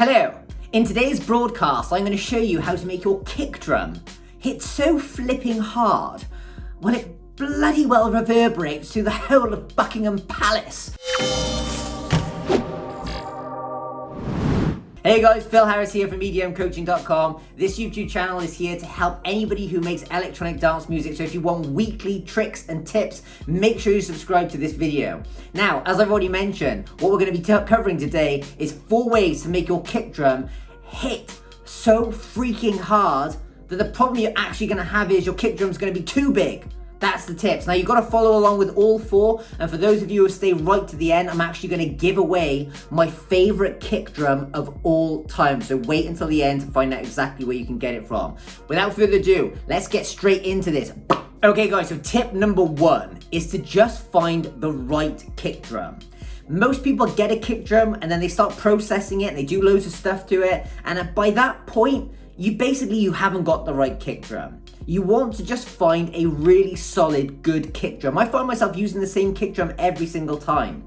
Hello, in today's broadcast I'm going to show you how to make your kick drum hit so flipping hard, well it bloody well reverberates through the whole of Buckingham Palace. Hey guys, Phil Harris here from EDMcoaching.com. This YouTube channel is here to help anybody who makes electronic dance music. So if you want weekly tricks and tips, make sure you subscribe to this video. Now, as I've already mentioned, what we're going to be covering today is 4 ways to make your kick drum hit so freaking hard that the problem you're actually going to have is your kick drum's going to be too big. That's the tips. Now you've got to follow along with all 4, and for those of you who stay right to the end, I'm actually going to give away my favorite kick drum of all time. So wait until the end to find out exactly where you can get it from. Without further ado, let's get straight into this. Okay guys, so tip number 1 is to just find the right kick drum. Most people get a kick drum and then they start processing it and they do loads of stuff to it, and by that point, you haven't got the right kick drum. You want to just find a really solid, good kick drum. I find myself using the same kick drum every single time.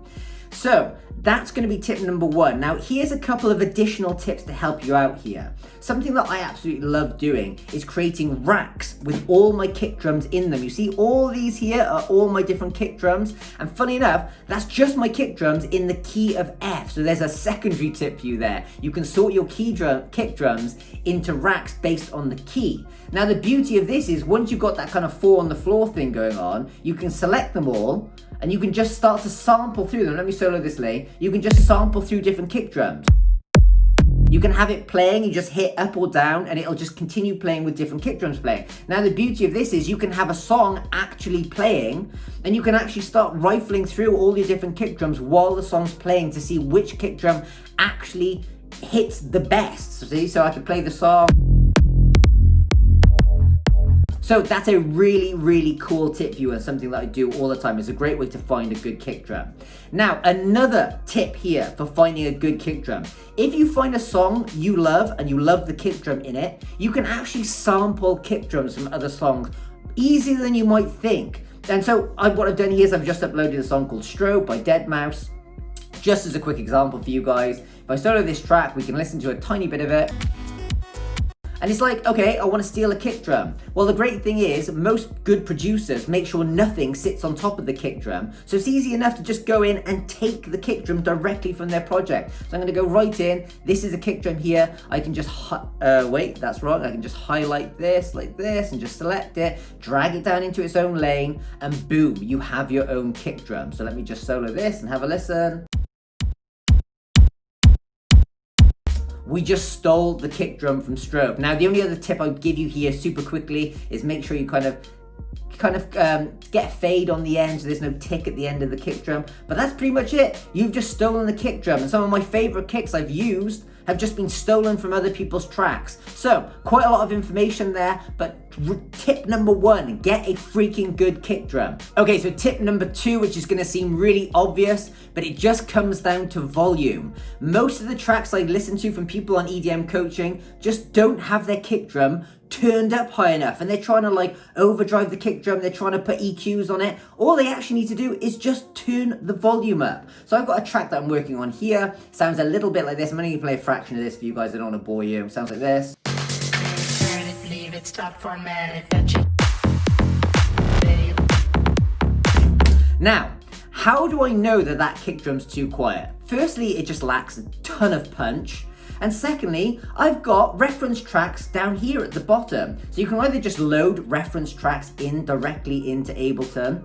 So that's going to be tip number 1. Now here's a couple of additional tips to help you out here. Something that I absolutely love doing is creating racks with all my kick drums in them. You see all these here are all my different kick drums, and funny enough, that's just my kick drums in the key of F. So there's a secondary tip for you there. You can sort your kick drums into racks based on the key. Now the beauty of this is once you've got that kind of 4 on the floor thing going on, you can select them all and you can just start to sample through them. Let me solo this lane. You can just sample through different kick drums. You can have it playing, you just hit up or down and it'll just continue playing with different kick drums playing. Now the beauty of this is you can have a song actually playing and you can actually start rifling through all your different kick drums while the song's playing to see which kick drum actually hits the best. See, so I can play the song. So that's a really, really cool tip for you and something that I do all the time. It's a great way to find a good kick drum. Now, another tip here for finding a good kick drum. If you find a song you love and you love the kick drum in it, you can actually sample kick drums from other songs easier than you might think. And so what I've done here is I've just uploaded a song called Strobe by Deadmau5. Just as a quick example for you guys, if I solo this track, we can listen to a tiny bit of it. And it's like, okay, I want to steal a kick drum. Well, the great thing is most good producers make sure nothing sits on top of the kick drum. So it's easy enough to just go in and take the kick drum directly from their project. So I'm going to go right in. This is a kick drum here. I can just, wait, that's wrong. I can just highlight this like this and just select it, drag it down into its own lane, and boom, you have your own kick drum. So let me just solo this and have a listen. We just stole the kick drum from Strobe. Now, the only other tip I would give you here super quickly is make sure you kind of get a fade on the end so there's no tick at the end of the kick drum. But that's pretty much it. You've just stolen the kick drum, and some of my favorite kicks I've used have just been stolen from other people's tracks. So quite a lot of information there, but tip number 1, get a freaking good kick drum. Okay, so tip number 2, which is gonna seem really obvious, but it just comes down to volume. Most of the tracks I listen to from people on EDM coaching just don't have their kick drum turned up high enough, and they're trying to like overdrive the kick drum, they're trying to put EQs on it. All they actually need to do is just turn the volume up. So I've got a track that I'm working on here, sounds a little bit like this. I'm only gonna play a fraction of this for you guys, I don't want to bore you. It sounds like this. Turn it, leave it, stop, format it, touch it. Now, how do I know that that kick drum's too quiet? Firstly, it just lacks a ton of punch. And secondly, I've got reference tracks down here at the bottom. So you can either just load reference tracks in directly into Ableton,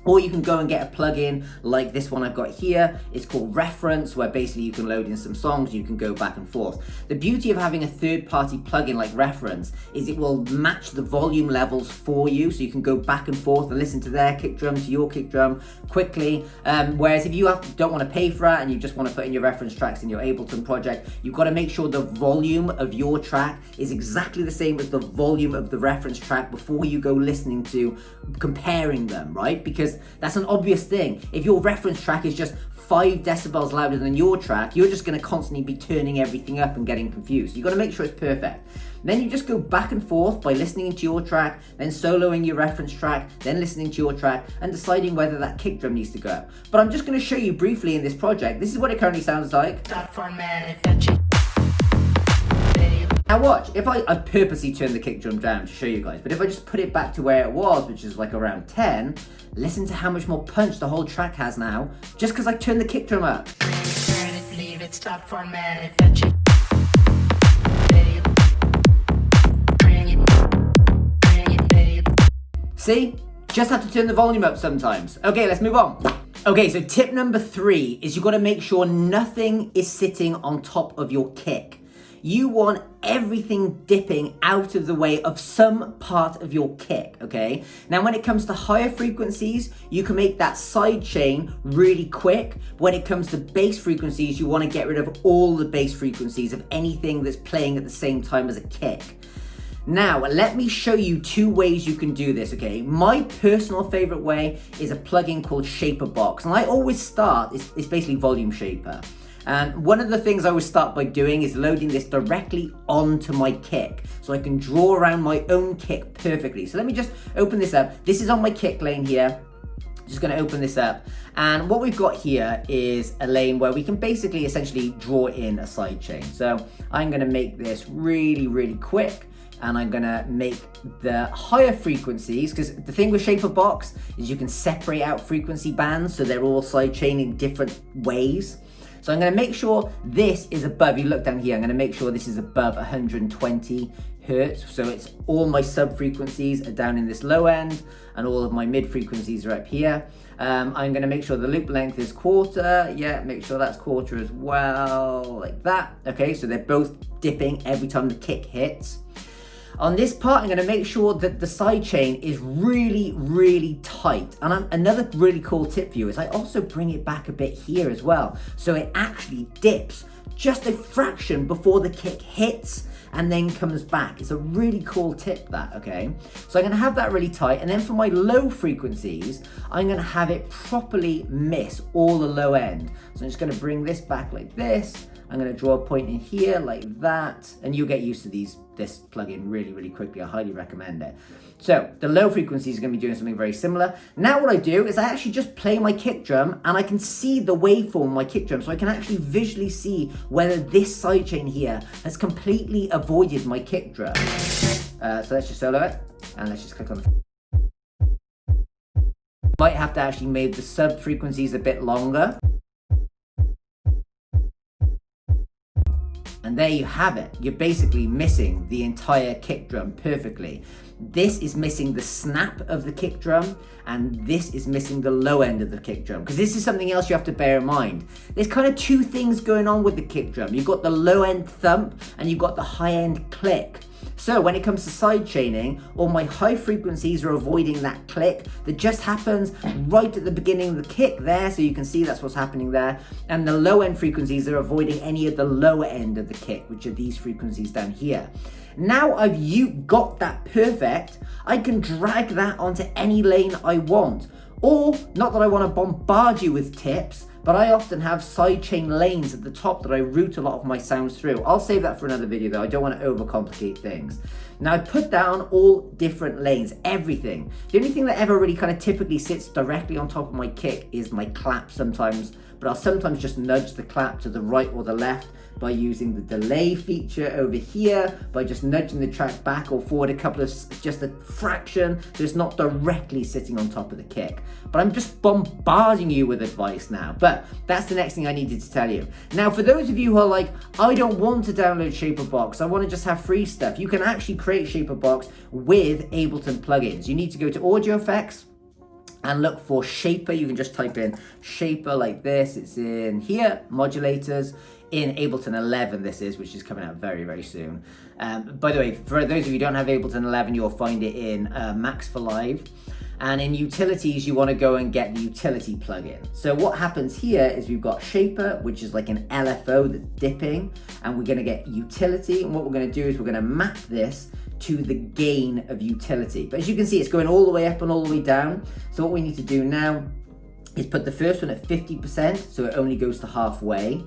or you can go and get a plugin like this one I've got here. It's called Reference, where basically you can load in some songs, you can go back and forth. The beauty of having a third-party plugin like Reference is it will match the volume levels for you, so you can go back and forth and listen to their kick drum, to your kick drum quickly. Whereas if you don't want to pay for that and you just want to put in your reference tracks in your Ableton project, you've got to make sure the volume of your track is exactly the same as the volume of the reference track before you go listening to comparing them, right? Because that's an obvious thing. If your reference track is just 5 decibels louder than your track, you're just going to constantly be turning everything up and getting confused. You've got to make sure it's perfect. Then you just go back and forth by listening to your track, then soloing your reference track, then listening to your track and deciding whether that kick drum needs to go up. But I'm just going to show you briefly in this project. This is what it currently sounds like. Now watch, if I purposely turned the kick drum down to show you guys, but if I just put it back to where it was, which is like around 10, listen to how much more punch the whole track has now, just because I turned the kick drum up. Leave it, stop, format it, touch it. See? Just have to turn the volume up sometimes. Okay, let's move on. Okay, so tip number 3 is you've got to make sure nothing is sitting on top of your kick. You want everything dipping out of the way of some part of your kick, okay? Now, when it comes to higher frequencies, you can make that side chain really quick. When it comes to bass frequencies, you want to get rid of all the bass frequencies of anything that's playing at the same time as a kick. Now, let me show you 2 ways you can do this, okay? My personal favorite way is a plugin called Shaper Box. And I always start, it's basically Volume Shaper. And one of the things I always start by doing is loading this directly onto my kick, so I can draw around my own kick perfectly. So let me just open this up. This is on my kick lane here. Just gonna open this up. And what we've got here is a lane where we can basically essentially draw in a side chain. So I'm gonna make this really, really quick. And I'm gonna make the higher frequencies, because the thing with Shaper Box is you can separate out frequency bands, so they're all side chaining different ways. So I'm gonna make sure this is above, you look down here, I'm gonna make sure this is above 120 hertz. So it's all my sub frequencies are down in this low end and all of my mid frequencies are up here. I'm gonna make sure the loop length is quarter. Yeah, make sure that's quarter as well, like that. Okay, so they're both dipping every time the kick hits. On this part, I'm going to make sure that the side chain is really, really tight. And another really cool tip for you is I also bring it back a bit here as well. So it actually dips just a fraction before the kick hits and then comes back. It's a really cool tip, that, okay? So I'm going to have that really tight. And then for my low frequencies, I'm going to have it properly miss all the low end. So I'm just going to bring this back like this. I'm going to draw a point in here like that, and you'll get used to this plugin really, really quickly. I highly recommend it. So the low frequencies are going to be doing something very similar. Now what I do is I actually just play my kick drum, and I can see the waveform of my kick drum, so I can actually visually see whether this sidechain here has completely avoided my kick drum. So let's just solo it, and let's just click on the... Might have to actually make the sub frequencies a bit longer. And there you have it. You're basically missing the entire kick drum perfectly. This is missing the snap of the kick drum, and this is missing the low end of the kick drum, because this is something else you have to bear in mind. There's kind of 2 things going on with the kick drum. You've got the low end thump and you've got the high end click. So when it comes to side chaining, all my high frequencies are avoiding that click that just happens right at the beginning of the kick there, so you can see that's what's happening there. And the low end frequencies are avoiding any of the lower end of the kick, which are these frequencies down here. Now I've got that perfect, I can drag that onto any lane I want. Or, not that I want to bombard you with tips, but I often have sidechain lanes at the top that I route a lot of my sounds through. I'll save that for another video though, I don't want to overcomplicate things. Now I put down all different lanes, everything. The only thing that ever really kind of typically sits directly on top of my kick is my clap sometimes, but I'll sometimes just nudge the clap to the right or the left by using the delay feature over here, by just nudging the track back or forward just a fraction, so it's not directly sitting on top of the kick. But I'm just bombarding you with advice now, but that's the next thing I needed to tell you. Now, for those of you who are like, I don't want to download Shaper Box, I want to just have free stuff, you can actually create Shaper Box with Ableton plugins. You need to go to Audio Effects and look for Shaper. You can just type in Shaper like this. It's in here, modulators, in Ableton 11 this is, which is coming out very, very soon. By the way, for those of you who don't have Ableton 11, you'll find it in Max for Live. And in utilities, you want to go and get the utility plugin. So what happens here is we've got Shaper, which is like an LFO that's dipping, and we're going to get utility. And what we're going to do is we're going to map this to the gain of utility. But as you can see, it's going all the way up and all the way down. So what we need to do now is put the first one at 50%, so it only goes to halfway.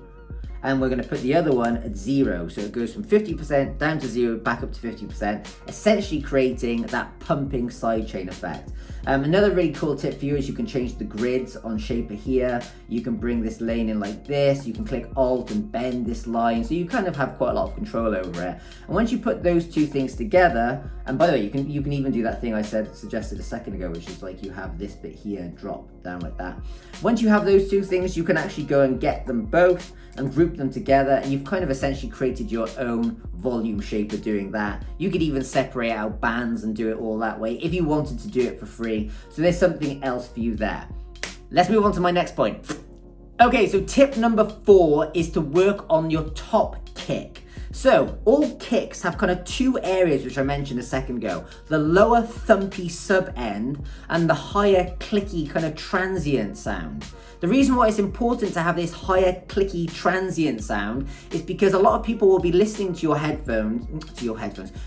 and we're going to put the other one at 0. So it goes from 50% down to 0, back up to 50%, essentially creating that pumping sidechain effect. Another really cool tip for you is you can change the grids on Shaper here. You can bring this lane in like this. You can click Alt and bend this line. So you kind of have quite a lot of control over it. And once you put those two things together, and by the way, you can even do that thing I suggested a second ago, which is like you have this bit here drop down like that. Once you have those two things, you can actually go and get them both and group them together, and you've kind of essentially created your own volume shaper doing that. You could even separate out bands and do it all that way if you wanted to do it for free. So there's something else for you there. Let's move on to my next point. Okay, so tip number 4 is to work on your top kick. So all kicks have kind of two areas which I mentioned a second ago, the lower thumpy sub end and the higher clicky kind of transient sound. The reason why it's important to have this higher clicky transient sound is because a lot of people will be listening to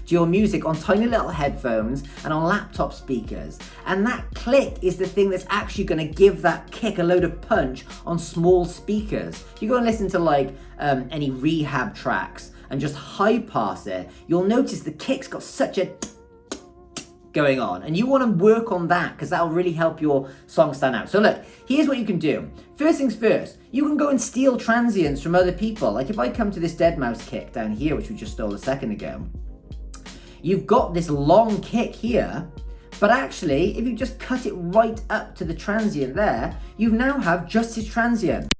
your music on tiny little headphones and on laptop speakers. And that click is the thing that's actually going to give that kick a load of punch on small speakers. If you go and listen to like any rehab tracks and just high pass it, you'll notice the kick's got such a going on, and you want to work on that because that'll really help your song stand out. So look, here's what you can do. First things first, you can go and steal transients from other people. Like if I come to this deadmau5 kick down here, which we just stole a second ago, you've got this long kick here, but actually if you just cut it right up to the transient there, you now have just his transient,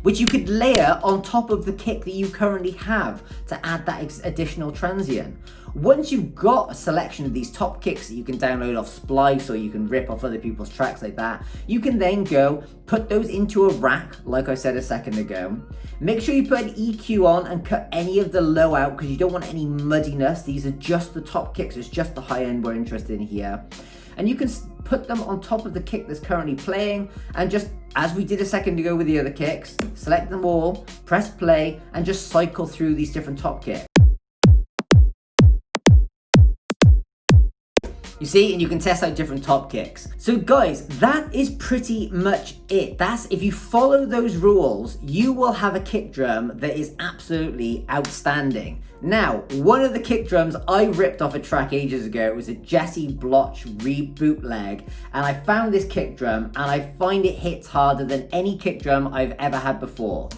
which you could layer on top of the kick that you currently have to add that additional transient. Once you've got a selection of these top kicks that you can download off Splice or you can rip off other people's tracks like that, you can then go put those into a rack, like I said a second ago. Make sure you put an EQ on and cut any of the low out because you don't want any muddiness. These are just the top kicks, it's just the high end we're interested in here. And you can put them on top of the kick that's currently playing, and just as we did a second ago with the other kicks, select them all, press play, and just cycle through these different top kicks. You see, and you can test out different top kicks. So guys, that is pretty much it. That's, if you follow those rules, you will have a kick drum that is absolutely outstanding. Now, one of the kick drums I ripped off a track ages ago, it was a Jesse Bloch rebootleg, and I found this kick drum and I find it hits harder than any kick drum I've ever had before.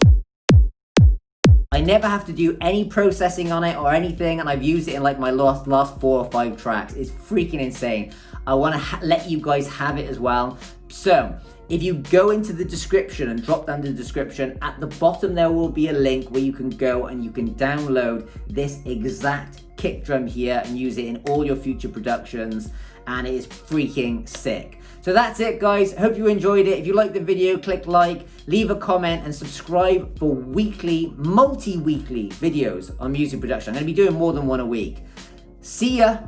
I never have to do any processing on it or anything, and I've used it in like my last 4 or 5 tracks. It's freaking insane. I want to let you guys have it as well. So if you go into the description and drop down to the description, at the bottom there will be a link where you can go and you can download this exact kick drum here and use it in all your future productions, and it is freaking sick. So that's it guys, hope you enjoyed it. If you liked the video, click like, leave a comment and subscribe for weekly, multi-weekly videos on music production. I'm going to be doing more than one a week. See ya!